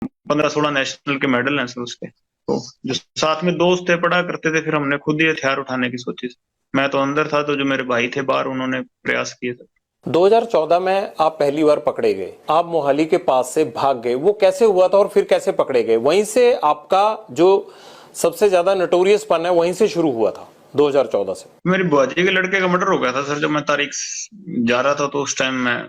15-16 national के medal हैं sir उसके। तो जो साथ में दोस्त थे पढ़ा करते थे, फिर हमने खुद ही हथियार उठाने की सोची। मैं तो अंदर था, तो जो मेरे भाई थे बाहर, उन्होंने प्रयास किए थे। 2014 में आप पहली बार पकड़े गए, आप मोहाली के पास से भाग गए, वो कैसे हुआ था और फिर कैसे पकड़े गए? वहीं से आपका जो सबसे ज्यादा नटोरियस पन है वहीं से शुरू हुआ था 2014 से। मेरी बुआजी के लड़के का मर्डर हो गया था सर, जब मैं तारीख जा रहा था, तो उस टाइम मैं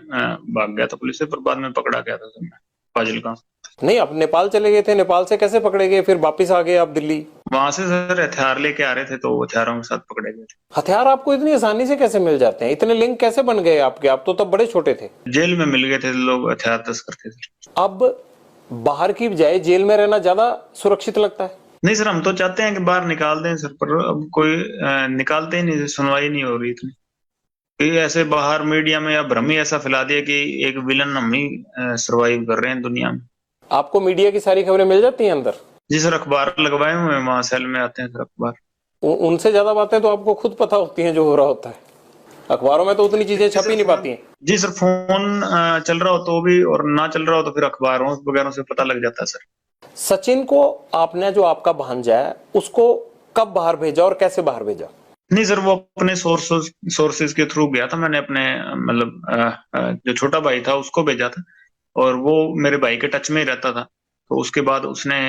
भाग गया था पुलिस से, पर बाद में पकड़ा गया था सर मैं फाजिलका। नहीं, आप नेपाल चले गए थे, नेपाल से कैसे पकड़े गए, फिर वापिस आ गए आप दिल्ली? वहां से सर हथियार लेके आ रहे थे, तो हथियारों के साथ पकड़े गए थे। हथियार आपको इतनी आसानी से कैसे मिल जाते हैं? इतने लिंक कैसे बन गए आपके? आप तो तब बड़े छोटे थे। जेल में मिल गए थे लोग, हथियार तस्कर थे सर। अब बाहर की बजाय जेल में रहना ज्यादा सुरक्षित लगता है? नहीं सर, हम तो चाहते हैं कि बाहर निकाल दें सर, पर अब कोई निकालते ही नहीं, सुनवाई नहीं हो रही इतनी। ये ऐसे बाहर मीडिया में या भ्रम ही ऐसा फैला दिया कि एक विलन हम ही सरवाइव कर रहे हैं दुनिया में। आपको मीडिया की सारी खबरें मिल जाती हैं अंदर? जी सर, अखबार लगवाए हुए हैं, वहां सेल में आते हैं सर अखबार। उनसे ज्यादा बातें तो आपको खुद पता होती हैं जो हो रहा होता है, अखबारों में तो उतनी चीजें छप ही नहीं पाती हैं। जी सर, फोन चल रहा हो तो भी, और ना चल रहा हो तो फिर अखबारों वगैरह से पता लग जाता है सर। सचिन को आपने, जो आपका भांजा है, उसको कब बाहर भेजा और कैसे बाहर भेजा? नहीं सर, वो अपने सोर्सेज के थ्रू गया था। मैंने अपने मतलब जो छोटा भाई था उसको भेजा था, और वो मेरे भाई के टच में ही रहता था, तो उसके बाद उसने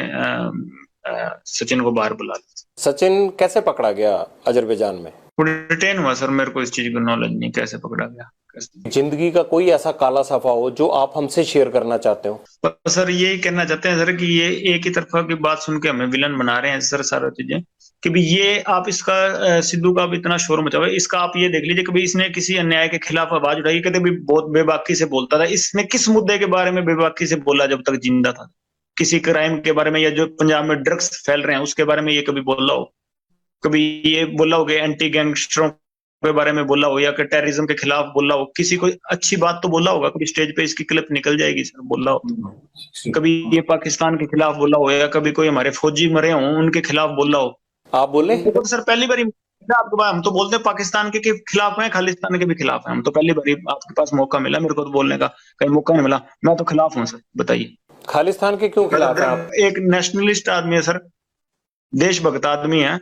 सचिन को बाहर बुला लिया। सचिन कैसे पकड़ा गया अजरबैजान में? वो डिटेन हुआ सर, मेरे को इस चीज का नॉलेज नहीं कैसे पकड़ा गया कैसे। जिंदगी का कोई ऐसा काला सफा हो जो आप हमसे शेयर करना चाहते हो? पर सर यही कहना चाहते हैं सर कि ये एक ही तरफा की बात सुन के हमें विलन बना रहे हैं सर, सारा चीजें कि भी ये आप इसका सिद्धू का भी इतना शोर मचा हुआ है, इसका आप ये देख लीजिए कि भी इसने किसी अन्याय के खिलाफ आवाज उठाई, कहते भी बहुत बेबाकी से बोलता था। इसने किस मुद्दे के बारे में बेबाकी से बोला जब तक जिंदा था? किसी क्राइम के बारे में, या जो पंजाब में ड्रग्स फैल रहे हैं उसके बारे में ये कभी बोला हो? कभी ये बोला हो कि एंटी गैंगस्टरों के बारे में बोला हो, या कि टेररिज्म के खिलाफ बोला हो? किसी को अच्छी बात तो बोला होगा, कभी स्टेज पे इसकी क्लिप निकल जाएगी सर, बोला हो? कभी ये पाकिस्तान के खिलाफ बोला हो, या कभी कोई हमारे फौजी मरे हों उनके खिलाफ बोला हो? आप बोले? तो सर पहली बार आपके पास, हम तो बोलते हैं पाकिस्तान के खिलाफ हैं, खालिस्तान के भी खिलाफ हैं। हम तो पहली बार आपके पास मौका मिला, मेरे को तो बोलने का कहीं मौका नहीं मिला। मैं तो खिलाफ हूँ सर, बताइए। खालिस्तान के क्यों खिलाफ हैं आप? एक नेशनलिस्ट आदमी है सर, देशभक्त आदमी है।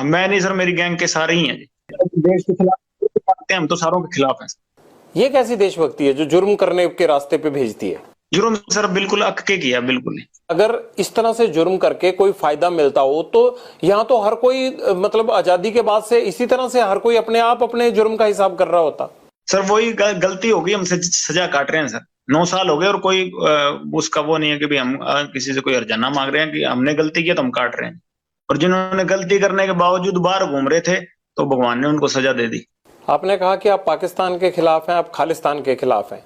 मैं नहीं सर, मेरी गैंग के सारे ही हैं जी। देश के खिलाफ हम तो सारों के खिलाफ हैं। ये कैसी देशभक्ति है जो जुर्म करने के रास्ते पे भेजती है? जुर्म सर बिल्कुल अक के किया, बिल्कुल ही। अगर इस तरह से जुर्म करके कोई फायदा मिलता हो तो यहाँ तो हर कोई, मतलब आजादी के बाद से इसी तरह से हर कोई अपने आप अपने जुर्म का हिसाब कर रहा होता। सर वही गलती होगी, हमसे सजा काट रहे हैं सर। 9 साल हो गए और कोई उसका वो नहीं है कि भी हम किसी से कोई हर्जाना मांग रहे हैं कि हमने गलती किया तो हम काट रहे हैं। और जिन्होंने गलती करने के बावजूद बाहर घूम रहे थे, तो भगवान ने उनको सजा दे दी। आपने कहा कि आप पाकिस्तान के खिलाफ हैं, आप खालिस्तान के खिलाफ हैं।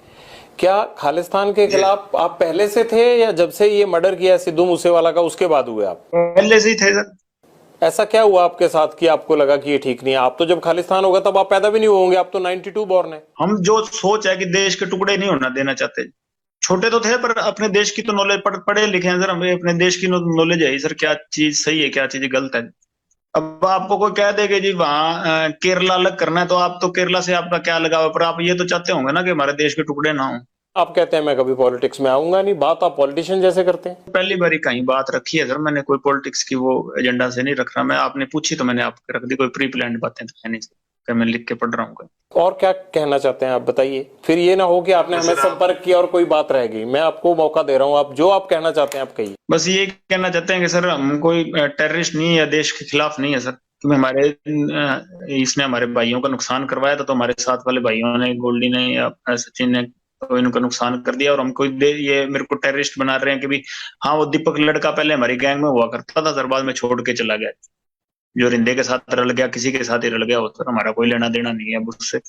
क्या खालिस्तान के खिलाफ आप पहले से थे, या जब से ये मर्डर किया सिद्धू मूसेवाला का उसके बाद हुए आप? पहले से ही थे सर। ऐसा क्या हुआ आपके साथ कि आपको लगा कि ये ठीक नहीं है? आप तो जब खालिस्तान होगा तब आप पैदा भी नहीं होंगे, आप तो 92 बॉर्न है। हम जो सोच है कि देश के टुकड़े नहीं होना देना चाहते। छोटे तो थे, पर अपने देश की तो नॉलेज, पढ़े लिखे हैं सर, हमें अपने देश की नॉलेज है सर, क्या चीज सही है क्या चीज गलत है। अब आपको कोई कह देगा जी वहां केरला अलग करना है, तो आप तो केरला से आपका क्या लगाव है? पर आप ये तो चाहते होंगे ना कि हमारे देश के टुकड़े ना हो। आप कहते हैं मैं कभी पॉलिटिक्स में आऊंगा नहीं, बात आप पॉलिटिशियन जैसे करते हैं। पहली बार ही कहीं बात रखी है सर, मैंने कोई पॉलिटिक्स की वो एजेंडा से नहीं रख रहा मैं। आपने पूछी तो मैंने आपको रख दी, कोई प्री प्लान्ड बातें तो है नहीं सर, मैं लिख के पढ़ रहा हूँ। और क्या कहना चाहते हैं आप बताइए, फिर ये ना हो कि आपने हमें संपर्क किया और कोई बात रह गई। मैं आपको मौका दे रहा हूँ, आप जो आप कहना चाहते हैं आप कहिए। बस ये कहना चाहते हैं कि सर हम कोई टेररिस्ट नहीं है या देश के खिलाफ नहीं है सर। क्योंकि हमारे इसने हमारे भाइयों का नुकसान करवाया था, तो हमारे साथ वाले भाइयों ने, गोल्डी ने या सचिन ने, तो इनका नुकसान कर दिया। और हमको ये मेरे को टेररिस्ट बना रहे हैं कि भी हाँ, वो दीपक लड़का पहले हमारी गैंग में हुआ करता था सर, बाद में छोड़ के चला गया। जो रिंदे के साथ रल गया, किसी के साथ ही रल गया हो सर, हमारा कोई लेना देना नहीं है उससे,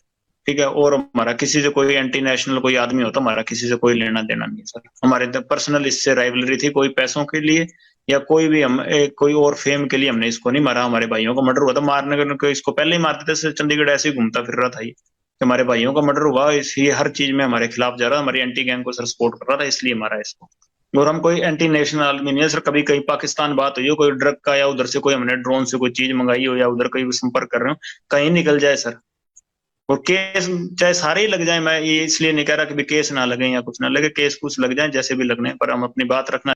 ठीक है। और हमारा किसी से कोई एंटी नेशनल कोई आदमी हो तो हमारा किसी से कोई लेना देना नहीं है सर। हमारे पर्सनल इससे राइवलरी थी, कोई पैसों के लिए या कोई भी हम कोई और फेम के लिए हमने इसको नहीं मारा। हमारे भाइयों का मर्डर हुआ था, मारने को इसको पहले ही मारते थे सर। चंडीगढ़ ऐसे ही घूमता फिर रहा था ये, हमारे भाइयों का मर्डर हुआ, इसलिए हर चीज में हमारे खिलाफ जा रहा, हमारी एंटी गैंग को सर सपोर्ट कर रहा था, इसलिए मारा इसको। और हम कोई एंटी नेशनल आदमी नहीं है सर। कभी कहीं पाकिस्तान बात हुई हो कोई ड्रग का, या उधर से कोई हमने ड्रोन से कोई चीज मंगाई हो, या उधर कहीं संपर्क कर रहे हो, कहीं निकल जाए सर, और केस चाहे सारे ही लग जाए। मैं ये इसलिए नहीं कह रहा कि भी केस ना लगे या कुछ ना लगे, केस कुछ लग जाए जैसे भी लगने, पर हम अपनी बात रखना